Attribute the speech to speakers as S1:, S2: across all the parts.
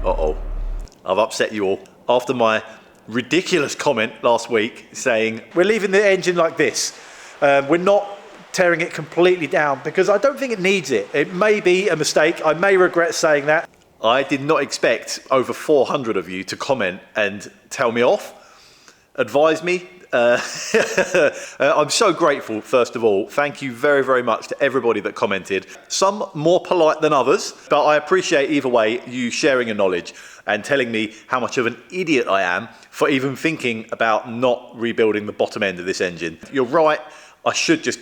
S1: Uh-oh. I've upset you all. After my ridiculous comment last week saying, we're leaving the engine like this. We're not tearing it completely down because I don't think it needs it. It may be a mistake. I may regret saying that. I did not expect over 400 of you to comment and tell me off, advise me. I'm so grateful, first of all. Thank you very, very much to everybody that commented. Some more polite than others, but I appreciate either way you sharing your knowledge and telling me how much of an idiot I am for even thinking about not rebuilding the bottom end of this engine. You're right, I should just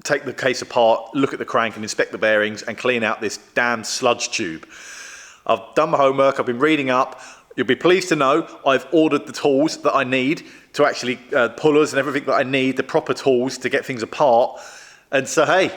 S1: take the case apart, look at the crank and inspect the bearings and clean out this damn sludge tube. I've done my homework, I've been reading up. You'll be pleased to know I've ordered the tools that I need to actually pullers and everything that I need, the proper tools to get things apart. And so, hey,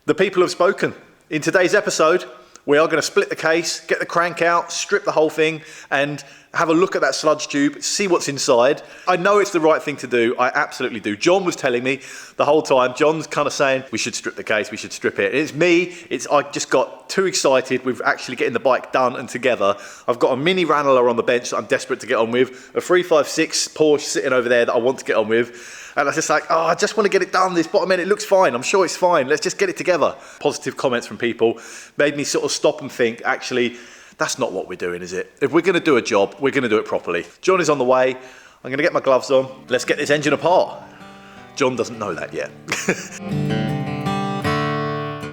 S1: the people have spoken. In today's episode, we are going to split the case, get the crank out, strip the whole thing, and have a look at that sludge tube, see what's inside. I know it's the right thing to do. I absolutely do. John was telling me the whole time. John's kind of saying, we should strip the case, we should strip it. And it's me. I just got too excited with actually getting the bike done and together. I've got a mini Ranelagh on the bench that I'm desperate to get on with, a 356 Porsche sitting over there that I want to get on with. And I was just like, oh, I just want to get it done. This bottom end, it looks fine. I'm sure it's fine. Let's just get it together. Positive comments from people made me sort of stop and think, actually, that's not what we're doing, is it? If we're going to do a job, we're going to do it properly. John is on the way. I'm going to get my gloves on. Let's get this engine apart. John doesn't know that yet.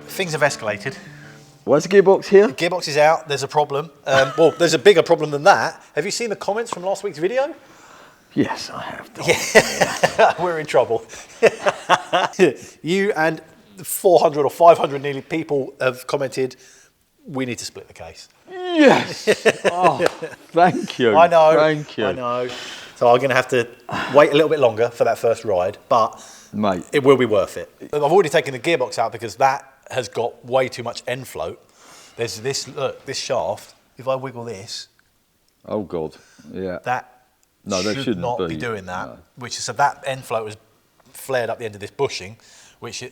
S1: Things have escalated.
S2: Where's the gearbox here?
S1: The gearbox is out. There's a problem. Well, there's a bigger problem than that. Have you seen the comments from last week's video?
S2: Yes, I have.
S1: Yeah. We're in trouble. You and 400 or 500 nearly people have commented, we need to split the case.
S2: Yes. Oh, thank you.
S1: I know.
S2: Thank you.
S1: I know. So I'm going to have to wait a little bit longer for that first ride, but
S2: mate,
S1: it will be worth it. I've already taken the gearbox out because that has got way too much end float. There's this, look, this shaft. If I wiggle this,
S2: oh God, yeah.
S1: That should not be doing that. No. Which is, so that end float has flared up the end of this bushing.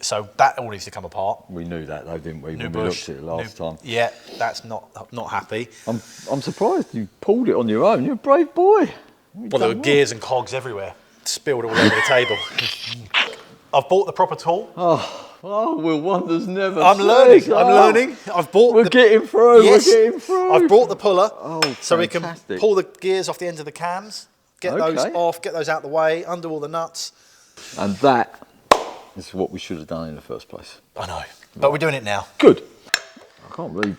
S1: So that all needs to come apart.
S2: We knew that though, didn't we?
S1: New
S2: when
S1: bush,
S2: we looked at it last time.
S1: Yeah, that's not happy.
S2: I'm surprised you pulled it on your own. You're a brave boy.
S1: Well, there were gears and cogs everywhere, spilled all over the table. I've bought the proper tool.
S2: Oh, well, wonders never.
S1: I'm learning. I've bought.
S2: We're getting through.
S1: Yes,
S2: we're getting through.
S1: I've brought the puller,
S2: fantastic.
S1: so we can pull the gears off the ends of the cams, get those off, get those out the way, undo all the nuts.
S2: And that is what we should have done in the first place.
S1: I know, but we're doing it now.
S2: Good. I can't believe.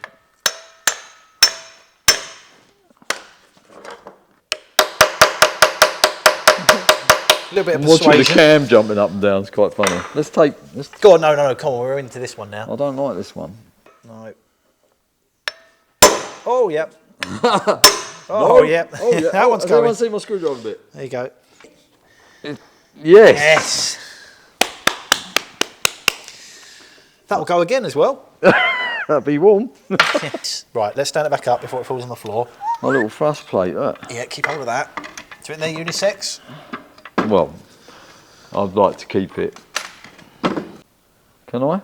S1: A little bit of
S2: watching
S1: persuasion.
S2: the cam jumping up and down is quite funny. Let's
S1: go on, no, come on, we're into this one now.
S2: I don't like this one.
S1: No. Oh, yep. Oh, yep.
S2: Oh, yeah.
S1: That one's
S2: going.
S1: going.
S2: Everyone see my screwdriver bit?
S1: There you go.
S2: Yes.
S1: That will go again as well.
S2: That'll be warm.
S1: Yes. Right, let's stand it back up before it falls on the floor.
S2: My little thrust plate, look.
S1: Yeah, keep hold of that. Do it in there unisex?
S2: Well, I'd like to keep it. Can I?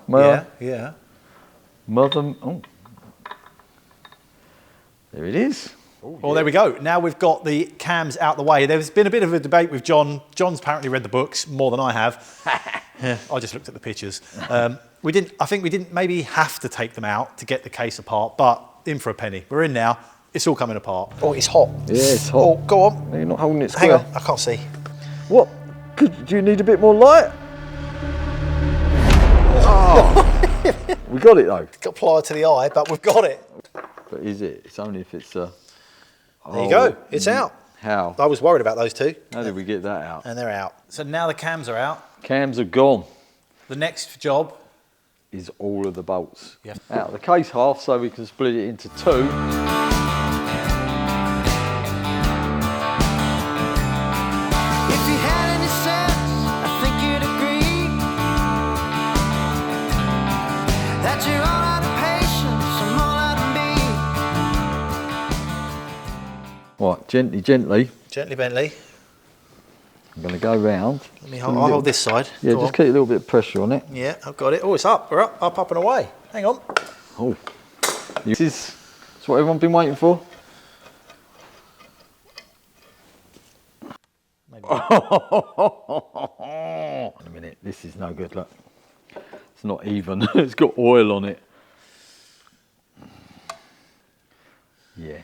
S1: Yeah.
S2: Mother. Oh. There it is.
S1: Oh, well, there we go. Now we've got the cams out the way. There's been a bit of a debate with John. John's apparently read the books more than I have. I just looked at the pictures. I think we didn't maybe have to take them out to get the case apart, but in for a penny. We're in now. It's all coming apart. Oh, it's hot.
S2: Yeah, it's hot.
S1: Oh, go on.
S2: No, you're not holding it square.
S1: Hang on, I can't see.
S2: What? Do you need a bit more light? Oh. We got it though.
S1: Got plier to the eye, but we've got it.
S2: But is it? It's only if it's
S1: There you go. It's out.
S2: How?
S1: I was worried about those two.
S2: How did we get that out?
S1: And they're out. So now the cams are out.
S2: Cams are gone.
S1: The next job
S2: is all of the bolts.
S1: Yep.
S2: Out of the case half so we can split it into two. Right, gently.
S1: Gently, Bentley.
S2: I'm going to go round.
S1: I'll hold this side.
S2: Yeah, just keep a little bit of pressure on it.
S1: Yeah, I've got it. Oh, it's up. We're up and away. Hang on.
S2: Oh, this is what everyone's been waiting for. a minute, this is no good, look. It's not even, it's got oil on it. Yeah,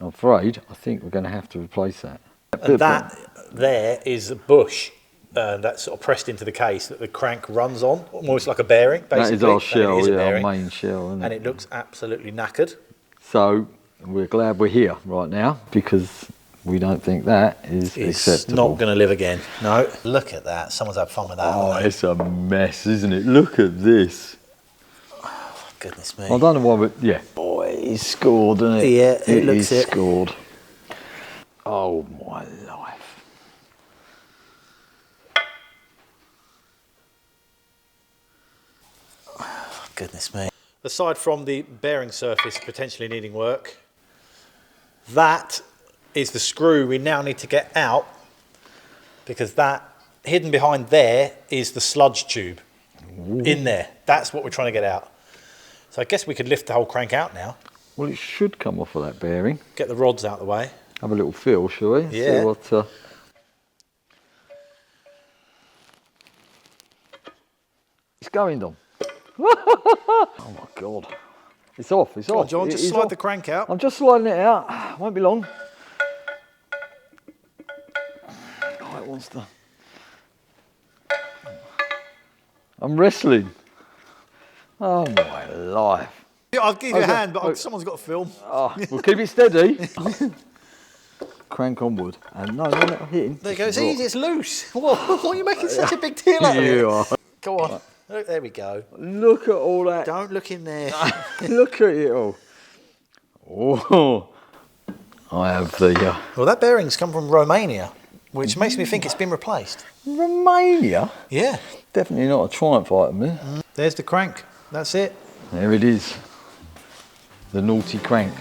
S2: I'm afraid, I think we're going to have to replace that.
S1: And that there is a bush that's sort of pressed into the case that the crank runs on, almost like a bearing, basically.
S2: That is our shell, yeah,
S1: bearing,
S2: our main shell, isn't it?
S1: and it looks absolutely knackered.
S2: So, we're glad we're here right now, because we don't think that is acceptable.
S1: It's not going to live again. No. Look at that. Someone's had fun with that.
S2: Oh, it's a mess, isn't it? Look at this.
S1: Oh, goodness me.
S2: I don't know why, but yeah. Boy, he's scored, isn't it?
S1: Yeah, it looks it.
S2: Scored. Oh, my life.
S1: Oh, goodness me. Aside from the bearing surface potentially needing work, that is the screw we now need to get out, because that hidden behind there is the sludge tube. Ooh. In there. That's what we're trying to get out. So I guess we could lift the whole crank out now.
S2: Well, it should come off of that bearing.
S1: Get the rods out of the way.
S2: Have a little feel, shall we?
S1: Yeah.
S2: See what, It's going, Dom. Oh my God. It's off, it's
S1: Come
S2: off.
S1: on, John, just slide the crank out.
S2: I'm just sliding it out. Won't be long. Oh, it wants to. I'm wrestling. Oh my life.
S1: Yeah, I'll give you a hand, but someone's got to film.
S2: Oh, we'll keep it steady. Crank onward. And no, hitting.
S1: There you go, it's easy, it's loose. What are you making such a big deal out of it?
S2: You are.
S1: Go on. Look, there we go.
S2: Look at all that.
S1: Don't look in there.
S2: Look at it all. Oh, I have the...
S1: Well, that bearing's come from Romania, which makes me think it's been replaced.
S2: Romania?
S1: Yeah.
S2: Definitely not a Triumph item, eh?
S1: There's the crank. That's it.
S2: There it is. The naughty crank.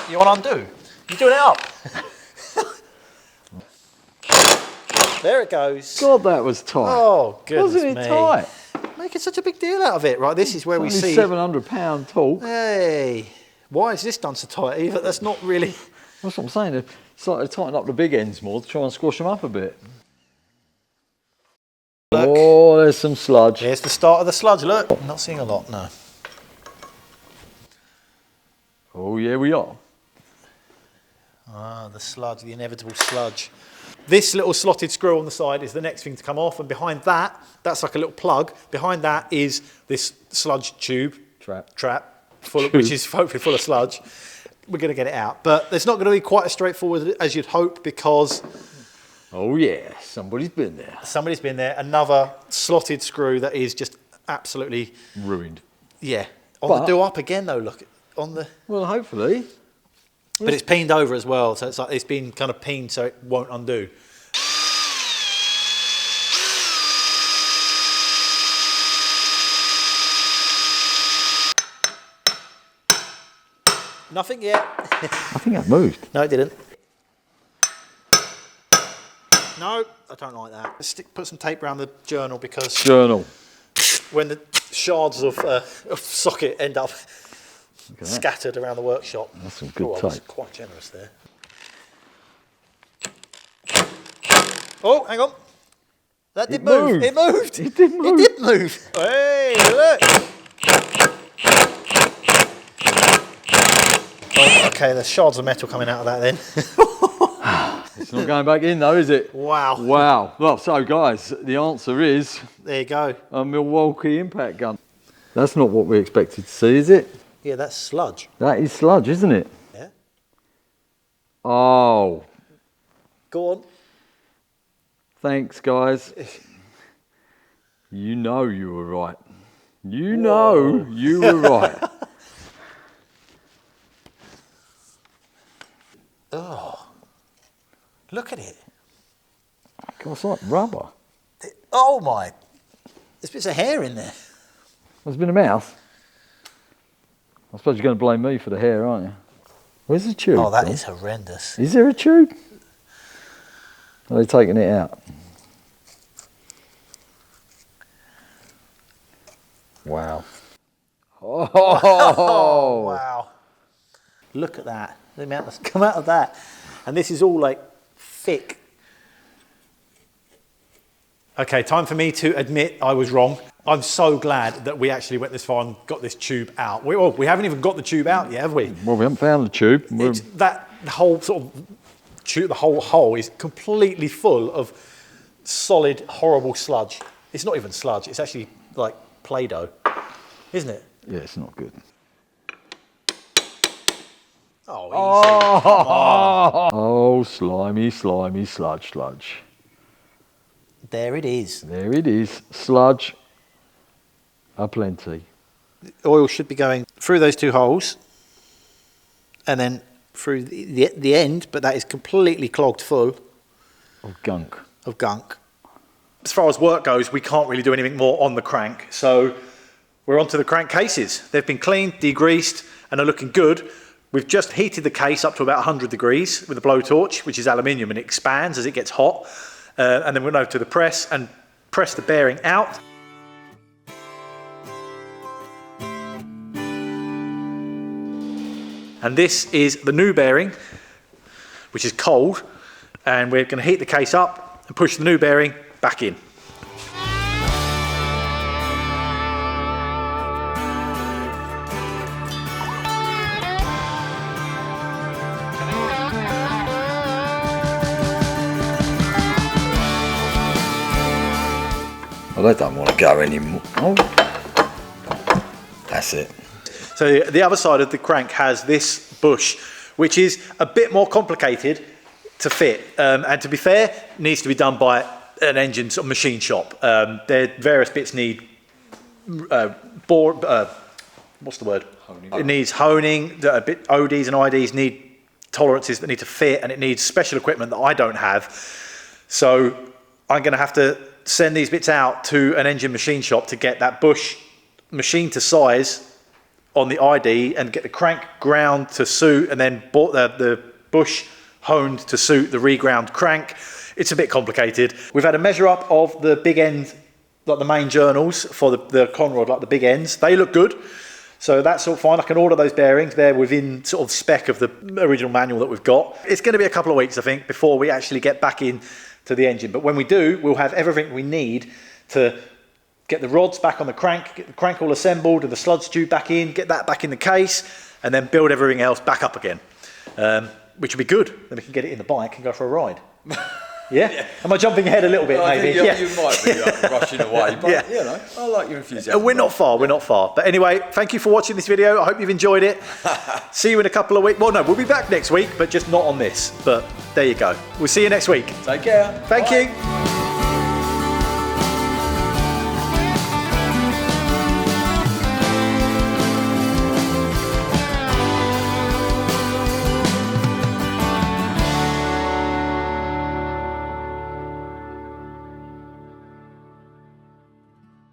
S1: You want to undo? You're doing it up. There it goes.
S2: God, that was tight.
S1: Oh, goodness me.
S2: Wasn't it tight?
S1: Making such a big deal out of it. Right, this is where we see...
S2: £700 tall.
S1: Hey, why is this done so tight, Eva? That's not really...
S2: That's what I'm saying. It's like they tighten up the big ends more to try and squash them up a bit.
S1: Look.
S2: Oh, there's some sludge.
S1: Here's the start of the sludge, look. I'm not seeing a lot, no.
S2: Oh, yeah, we are.
S1: Ah, the sludge, the inevitable sludge. This little slotted screw on the side is the next thing to come off, and behind that, that's like a little plug. Behind that is this sludge tube. Trap. Which is hopefully full of sludge. We're going to get it out. But it's not going to be quite as straightforward as you'd hope, because...
S2: Oh, yeah, somebody's been there.
S1: Somebody's been there. Another slotted screw that is just absolutely...
S2: ruined.
S1: Yeah. On the do-up again, though, look. On the...
S2: Well, hopefully.
S1: But it's peened over as well, so it's like it's been kind of peened so it won't undo. Nothing yet.
S2: I think that moved.
S1: No, it didn't. No, I don't like that. Let's put some tape around the journal, because when the shards of socket end up scattered around the workshop.
S2: That's some good tape.
S1: That's quite generous there. Oh, hang on. That did move. It moved.
S2: It did move.
S1: It did move. Hey, look. Oh, okay, there's shards of metal coming out of that then.
S2: It's not going back in though, is it?
S1: Wow.
S2: Wow. Well, so guys, the answer is...
S1: There you go.
S2: A Milwaukee impact gun. That's not what we expected to see, is it?
S1: Yeah, that's sludge.
S2: That is sludge, isn't it?
S1: Yeah.
S2: Oh.
S1: Go on.
S2: Thanks, guys. You know you were right. You know you were right.
S1: Oh. Look at it.
S2: God, it's like rubber.
S1: Oh my. There's bits of hair in there.
S2: There's been a mouse. I suppose you're going to blame me for the hair, aren't you? Where's the tube?
S1: Oh, that
S2: Tom?
S1: is horrendous.
S2: Is there a tube? Are they taking it out? Wow.
S1: Oh, wow. Look at that. The amount that's come out of that. And this is all like thick. Okay, time for me to admit I was wrong. I'm so glad that we actually went this far and got this tube out. We haven't even got the tube out yet, have we?
S2: Well, we haven't found the tube.
S1: The whole sort of tube, the whole hole is completely full of solid, horrible sludge. It's not even sludge. It's actually like Play-Doh, isn't it?
S2: Yeah, it's not good.
S1: Oh, easy. Come on.
S2: Oh, slimy, slimy sludge.
S1: There it is.
S2: There it is. Sludge aplenty.
S1: The oil should be going through those two holes and then through the end, but that is completely clogged full
S2: Of gunk.
S1: of gunk. As far as work goes, we can't really do anything more on the crank, so we're onto the crank cases. They've been cleaned, degreased, and are looking good. We've just heated the case up to about 100 degrees with a blowtorch, which is aluminium, and it expands as it gets hot. And then we'll go to the press and press the bearing out. And this is the new bearing, which is cold. And we're going to heat the case up and push the new bearing back in.
S2: Well, they don't want to go anymore. Oh. That's it.
S1: So the other side of the crank has this bush, which is a bit more complicated to fit. And to be fair, needs to be done by an engine sort of machine shop. Their various bits need what's the word? Honing. It needs honing. A bit ODs and IDs need tolerances that need to fit, and it needs special equipment that I don't have. So I'm going to have to send these bits out to an engine machine shop to get that bush machined to size on the ID and get the crank ground to suit, and then the bush honed to suit the reground crank. It's a bit complicated. We've had a measure up of the big end, like the main journals for the conrod, like the big ends. They look good. So that's all fine. I can order those bearings. They're within sort of spec of the original manual that we've got. It's going to be a couple of weeks, I think, before we actually get back in to the engine. But when we do, we'll have everything we need to get the rods back on the crank, get the crank all assembled and the sludge tube back in, get that back in the case, and then build everything else back up again, which will be good. Then we can get it in the bike and go for a ride. Yeah? Am I jumping ahead a little bit, maybe?
S2: You might be rushing away, but you know, I like your enthusiasm.
S1: We're not far. But anyway, thank you for watching this video. I hope you've enjoyed it. See you in a couple of weeks. Well, no, we'll be back next week, but just not on this. But there you go. We'll see you next week.
S2: Take care.
S1: Thank you.